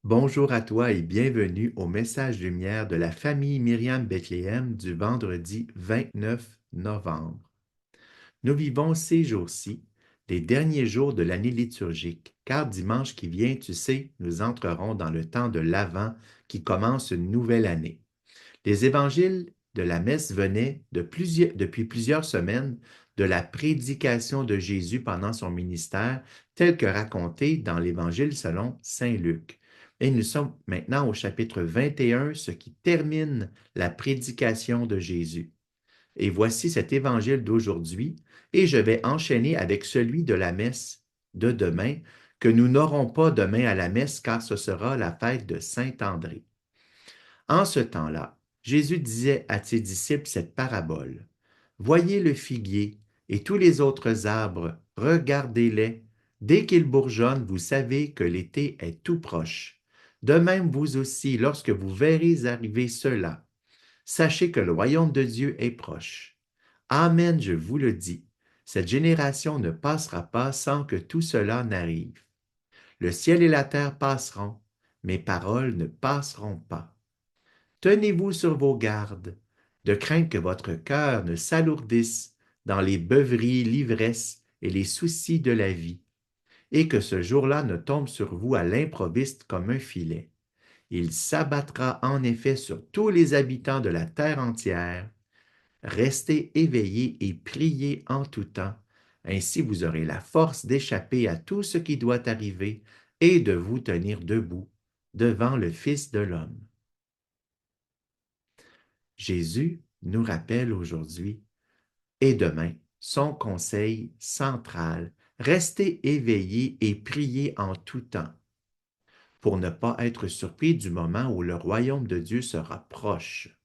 Bonjour à toi et bienvenue au message lumière de la famille Myriam Bethléem du vendredi 29 novembre. Nous vivons ces jours-ci les derniers jours de l'année liturgique, car dimanche qui vient, tu sais, nous entrerons dans le temps de l'Avent qui commence une nouvelle année. Les évangiles de la messe venaient depuis plusieurs semaines de la prédication de Jésus pendant son ministère, tel que raconté dans l'Évangile selon Saint Luc. Et nous sommes maintenant au chapitre 21, ce qui termine la prédication de Jésus. Et voici cet évangile d'aujourd'hui, et je vais enchaîner avec celui de la messe de demain, que nous n'aurons pas demain à la messe, car ce sera la fête de Saint-André. En ce temps-là, Jésus disait à ses disciples cette parabole. Voyez le figuier et tous les autres arbres, regardez-les. Dès qu'ils bourgeonnent, vous savez que l'été est tout proche. De même, vous aussi, lorsque vous verrez arriver cela, sachez que le royaume de Dieu est proche. Amen, je vous le dis. Cette génération ne passera pas sans que tout cela n'arrive. Le ciel et la terre passeront, mes paroles ne passeront pas. Tenez-vous sur vos gardes, de crainte que votre cœur ne s'alourdisse dans les beuveries, l'ivresse et les soucis de la vie, et que ce jour-là ne tombe sur vous à l'improviste comme un filet. Il s'abattra en effet sur tous les habitants de la terre entière. Restez éveillés et priez en tout temps. Ainsi vous aurez la force d'échapper à tout ce qui doit arriver et de vous tenir debout devant le Fils de l'homme. Jésus nous rappelle aujourd'hui et demain son conseil central. Restez éveillés et priez en tout temps pour ne pas être surpris du moment où le royaume de Dieu sera proche.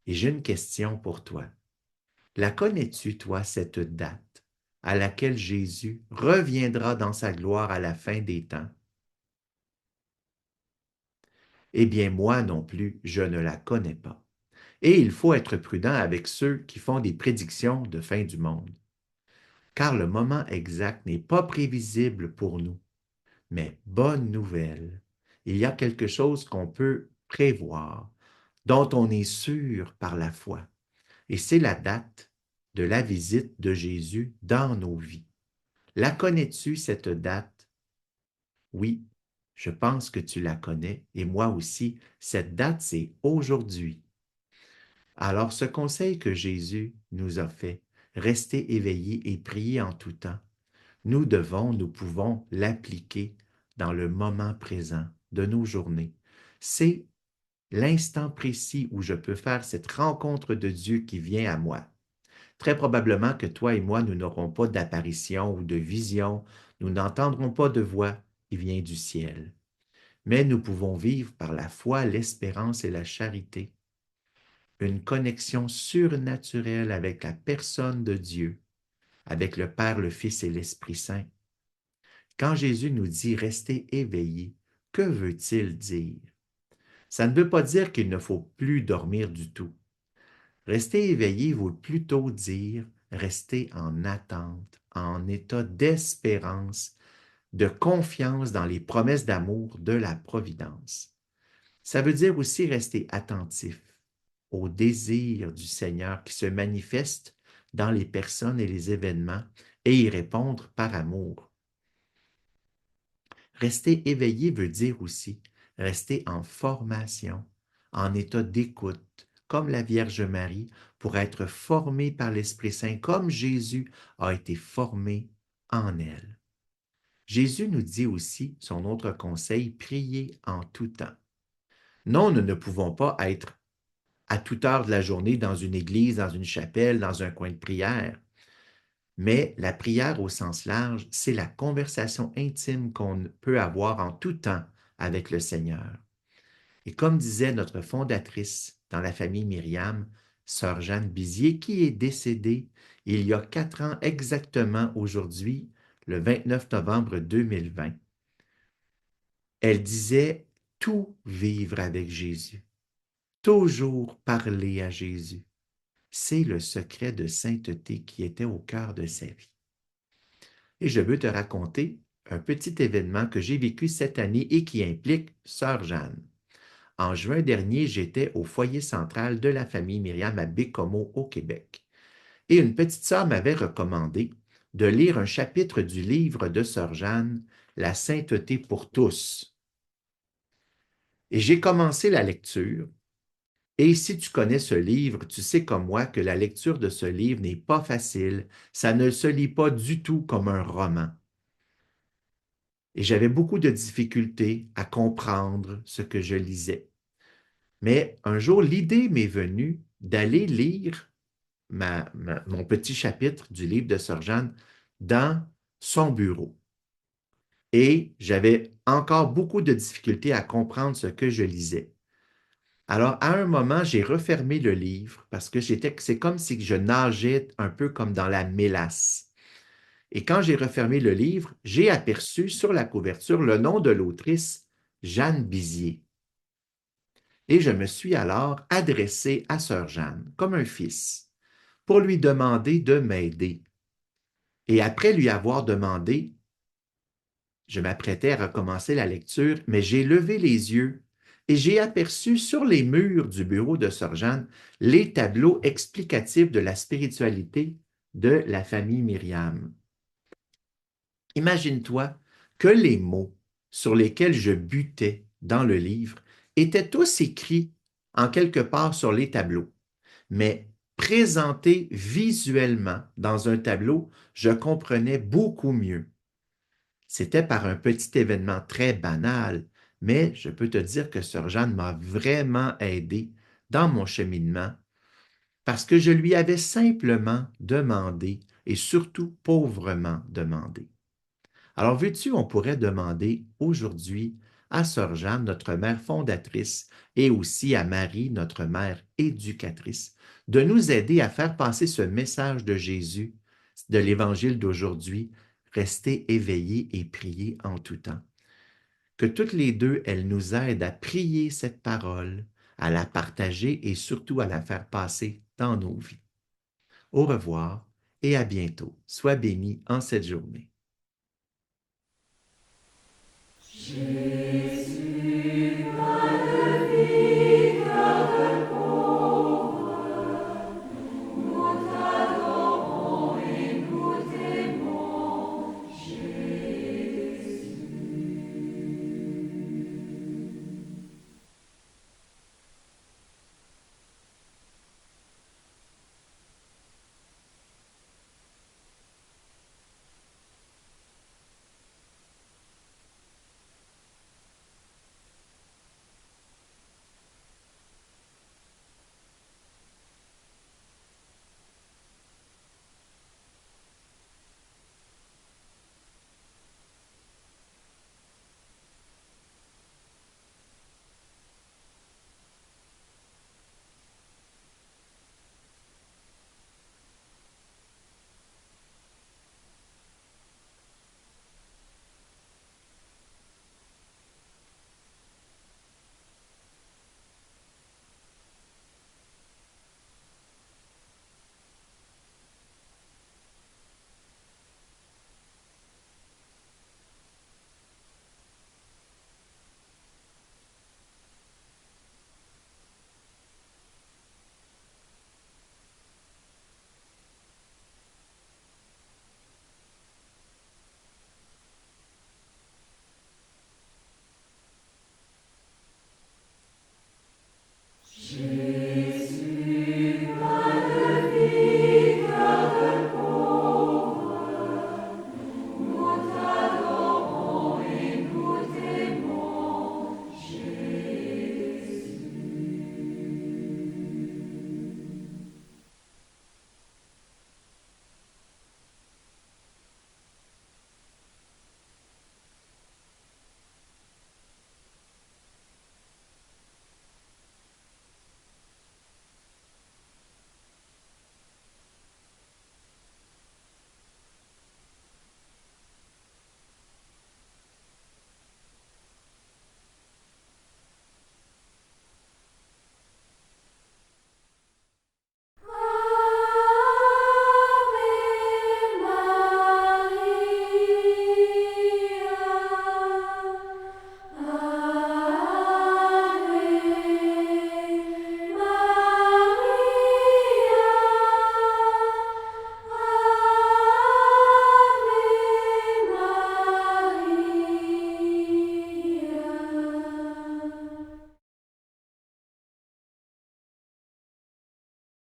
Et j'ai une question pour toi. La connais-tu, toi, cette date à laquelle Jésus reviendra dans sa gloire à la fin des temps? Eh bien, moi non plus, je ne la connais pas. Et il faut être prudent avec ceux qui font des prédictions de fin du monde, car le moment exact n'est pas prévisible pour nous. Mais bonne nouvelle, il y a quelque chose qu'on peut prévoir, dont on est sûr par la foi, et c'est la date de la visite de Jésus dans nos vies. La connais-tu, cette date? Oui, je pense que tu la connais, et moi aussi. Cette date, c'est aujourd'hui. Alors, ce conseil que Jésus nous a fait, rester éveillés et prier en tout temps, nous pouvons l'appliquer dans le moment présent de nos journées. C'est l'instant précis où je peux faire cette rencontre de Dieu qui vient à moi. Très probablement que toi et moi, nous n'aurons pas d'apparition ou de vision, nous n'entendrons pas de voix qui vient du ciel. Mais nous pouvons vivre par la foi, l'espérance et la charité une connexion surnaturelle avec la personne de Dieu, avec le Père, le Fils et l'Esprit Saint. Quand Jésus nous dit rester éveillés, que veut-il dire? Ça ne veut pas dire qu'il ne faut plus dormir du tout. Rester éveillé veut plutôt dire rester en attente, en état d'espérance, de confiance dans les promesses d'amour de la providence. Ça veut dire aussi rester attentif au désir du Seigneur qui se manifeste dans les personnes et les événements et y répondre par amour. Rester éveillé veut dire aussi rester en formation, en état d'écoute, comme la Vierge Marie, pour être formé par l'Esprit Saint, comme Jésus a été formé en elle. Jésus nous dit aussi, son autre conseil, prier en tout temps. Non, nous ne pouvons pas être à toute heure de la journée dans une église, dans une chapelle, dans un coin de prière. Mais la prière au sens large, c'est la conversation intime qu'on peut avoir en tout temps avec le Seigneur. Et comme disait notre fondatrice dans la famille Myriam, sœur Jeanne Bizier, qui est décédée il y a 4 ans exactement aujourd'hui, le 29 novembre 2020, elle disait tout vivre avec Jésus, toujours parler à Jésus. C'est le secret de sainteté qui était au cœur de sa vie. Et je veux te raconter un petit événement que j'ai vécu cette année et qui implique Sœur Jeanne. En juin dernier, j'étais au foyer central de la famille Myriam à Bécomo, au Québec. Et une petite sœur m'avait recommandé de lire un chapitre du livre de Sœur Jeanne, La sainteté pour tous. Et j'ai commencé la lecture. Et si tu connais ce livre, tu sais comme moi que la lecture de ce livre n'est pas facile. Ça ne se lit pas du tout comme un roman. Et j'avais beaucoup de difficultés à comprendre ce que je lisais. Mais un jour, l'idée m'est venue d'aller lire mon petit chapitre du livre de Sœur Jeanne dans son bureau. Et j'avais encore beaucoup de difficultés à comprendre ce que je lisais. Alors, à un moment, j'ai refermé le livre parce que c'est comme si je nageais un peu comme dans la mélasse. Et quand j'ai refermé le livre, j'ai aperçu sur la couverture le nom de l'autrice, Jeanne Bizier. Et je me suis alors adressé à Sœur Jeanne, comme un fils, pour lui demander de m'aider. Et après lui avoir demandé, je m'apprêtais à recommencer la lecture, mais j'ai levé les yeux et j'ai aperçu sur les murs du bureau de Sœur Jeanne les tableaux explicatifs de la spiritualité de la famille Myriam. Imagine-toi que les mots sur lesquels je butais dans le livre étaient tous écrits en quelque part sur les tableaux, mais présentés visuellement dans un tableau, je comprenais beaucoup mieux. C'était par un petit événement très banal, mais je peux te dire que Sœur Jeanne m'a vraiment aidé dans mon cheminement parce que je lui avais simplement demandé et surtout pauvrement demandé. Alors, veux-tu, on pourrait demander aujourd'hui à Sœur Jeanne, notre mère fondatrice, et aussi à Marie, notre mère éducatrice, de nous aider à faire passer ce message de Jésus, de l'Évangile d'aujourd'hui, rester éveillés et prier en tout temps. Que toutes les deux, elles nous aident à prier cette parole, à la partager et surtout à la faire passer dans nos vies. Au revoir et à bientôt. Sois béni en cette journée. Jésus.